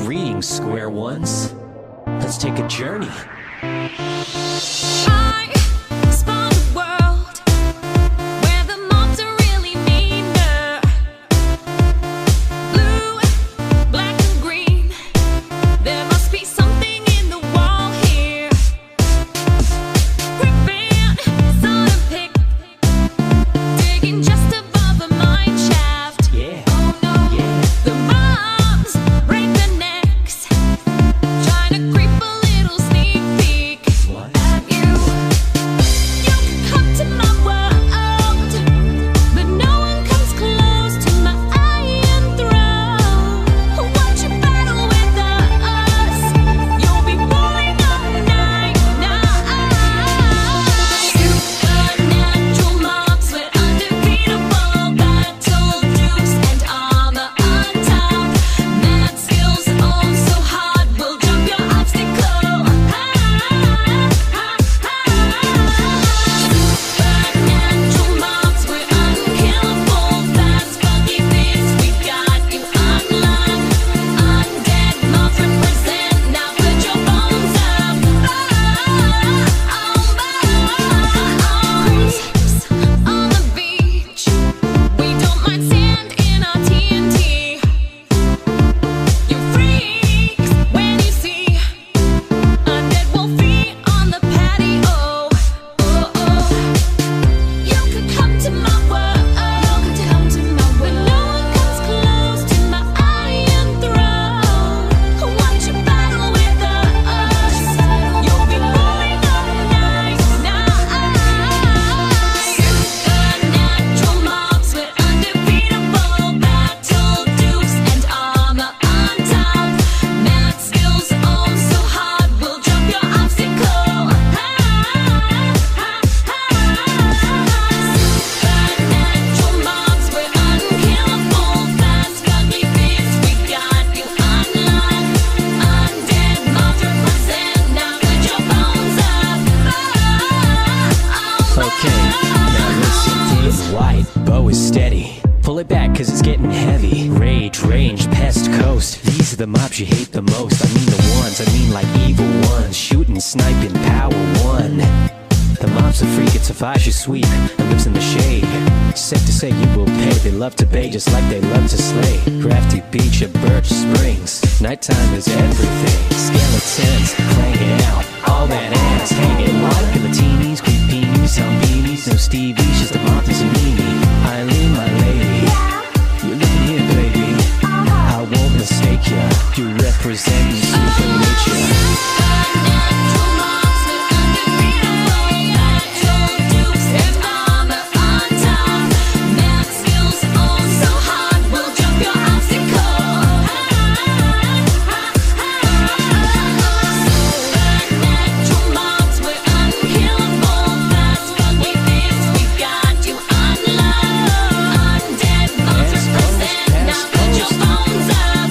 Greetings, square ones. Let's take a journey. I spawn a world where the mobs are really meaner. Blue, black and green. There must be something in the wall here. Griffin, son of pick, digging just above a mine shaft. Yeah. Oh no, Yeah. the mobs break their necks, trying to creep a little sneak peek What? at you. You can come to my world, but no one comes close to my iron throne. Watch you battle with us, you'll be falling all night. Supernatural mobs with undefeatable battle dukes and armor on top. Mad skills, oh so hard, we'll jump your obstacle. Supernatural mobs, we're unkillable. Fast, funky beats, we got you on lock. Undead mobs represent, now put your bones up. On the beach, we don't mind sand in our TNT. You freaks when you see undead wolfie on the patio. You could come to my world, but no one comes close to my iron throne. Watch you battle with us, you'll be falling all night. Supernatural mobs with undefeatable battle dukes and armor on top. Mad skills, oh so hard, we'll jump your obstacle. Supernatural mobs, we're unkillable. Fast, ugly beasts, we got you on lock. Undead mobs represent, now put your bones up. Okay, now listen, dim white, bow is steady. Pull it back, cause it's getting heavy. Rage, range, pest, coast. These are the mobs you hate the most. I mean the ones, I mean like evil ones. Shooting, sniping, power one. The mob's a freak, it's a Vaja sweep that lives in the shade. Safe to say you will pay, they love to bait just like they love to slay. Crafty beach of Birch Springs, nighttime is everything. Skeletons clanging out, all that ass hanging. Like Latinis, creepinis, Zombinis, no Stevies, just the mob is a meanie. Eileen, my lady, you're looking here, baby. I won't mistake ya, you represent super nature. Supernatural mobs with undefeatable battle dukes and armor on top. Mad skills, oh so hard, we'll jump your obstacle. Supernatural mobs, we're unkillable. Fast, funky beasts, we got you on lock. Undead mobs represent, now put your bones up.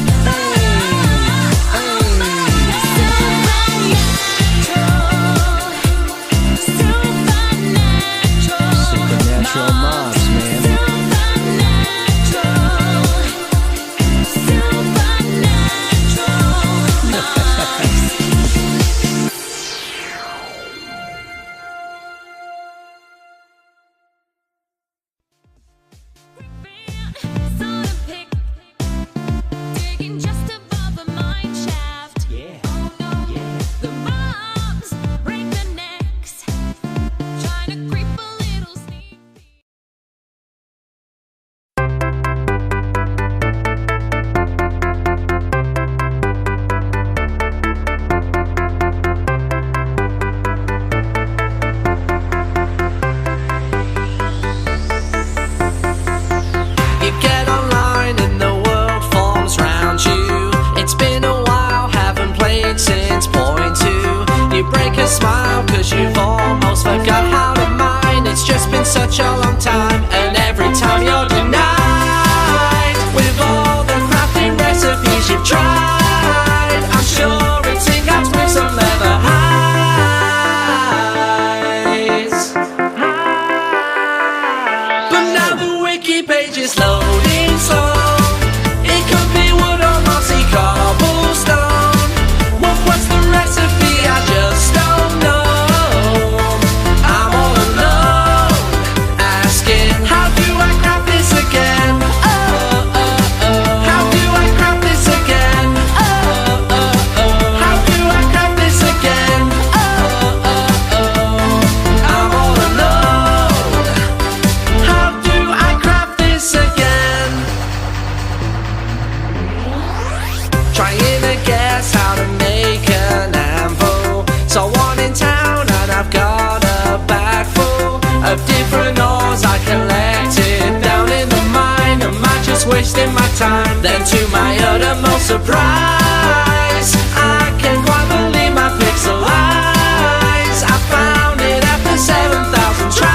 ores I collected down in the mine. Am I just wasting my time? Then to my uttermost surprise, I can quite believe my pixel eyes. I found it after 7,000 tries.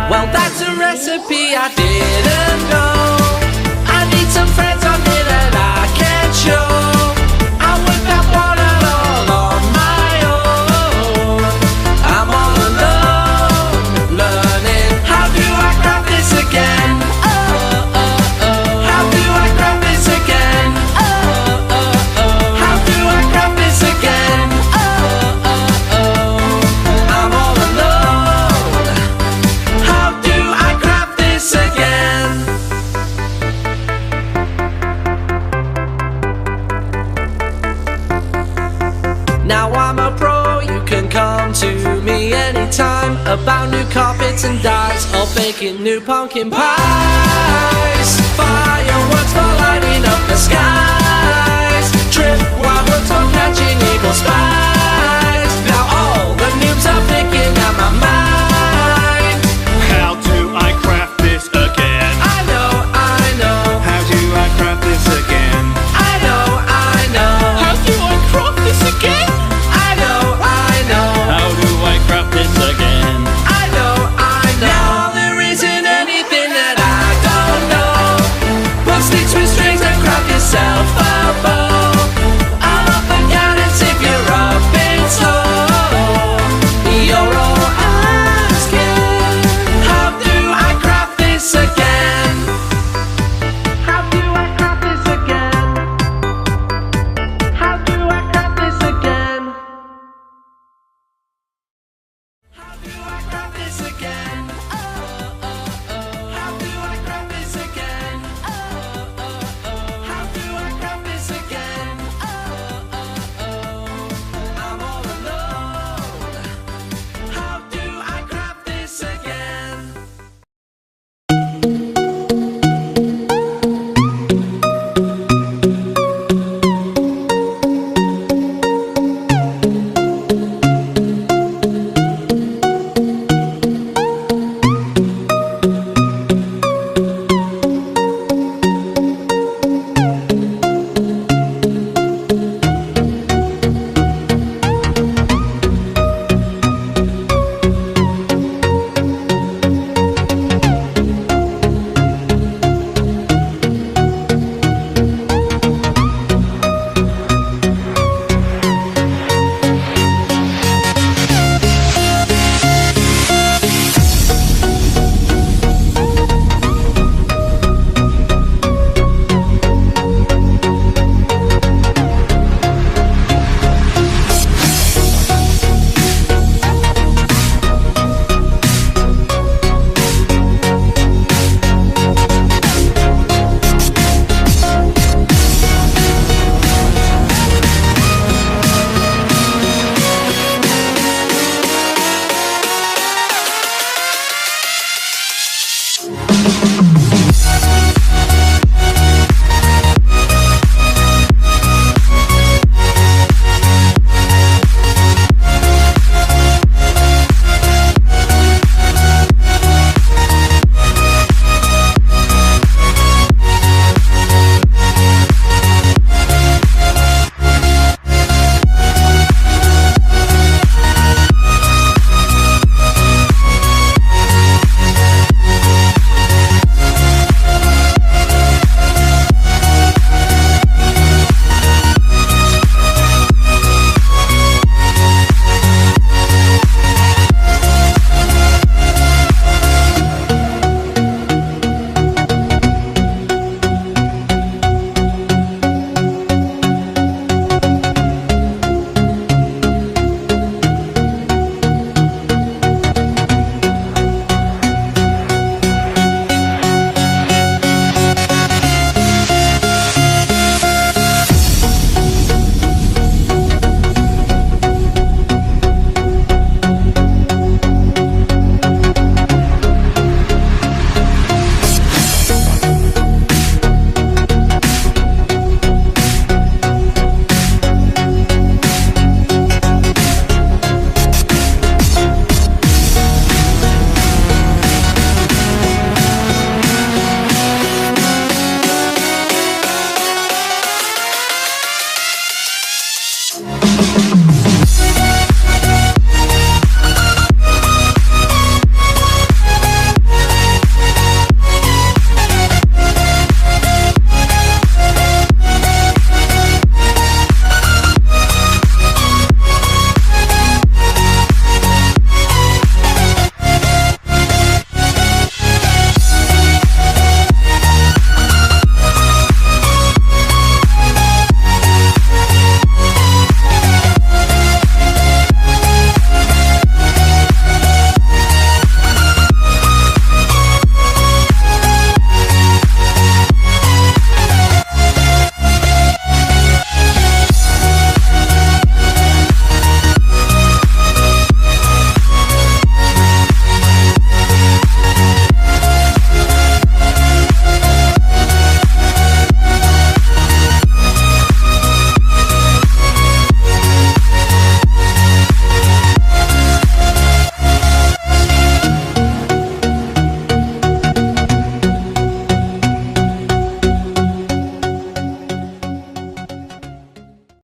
Well, that's a recipe I didn't know. I need some friends on it that I can show. I worked that one out all on my own. I'm all alone, learning how do I craft this again. How do I craft this again? How do I craft this again? I'm all alone. How do I craft this again? Now I'm a pro, you can come to me anytime about new carpets and dyes or baking new pumpkin pies. Fireworks for lighting up the sky.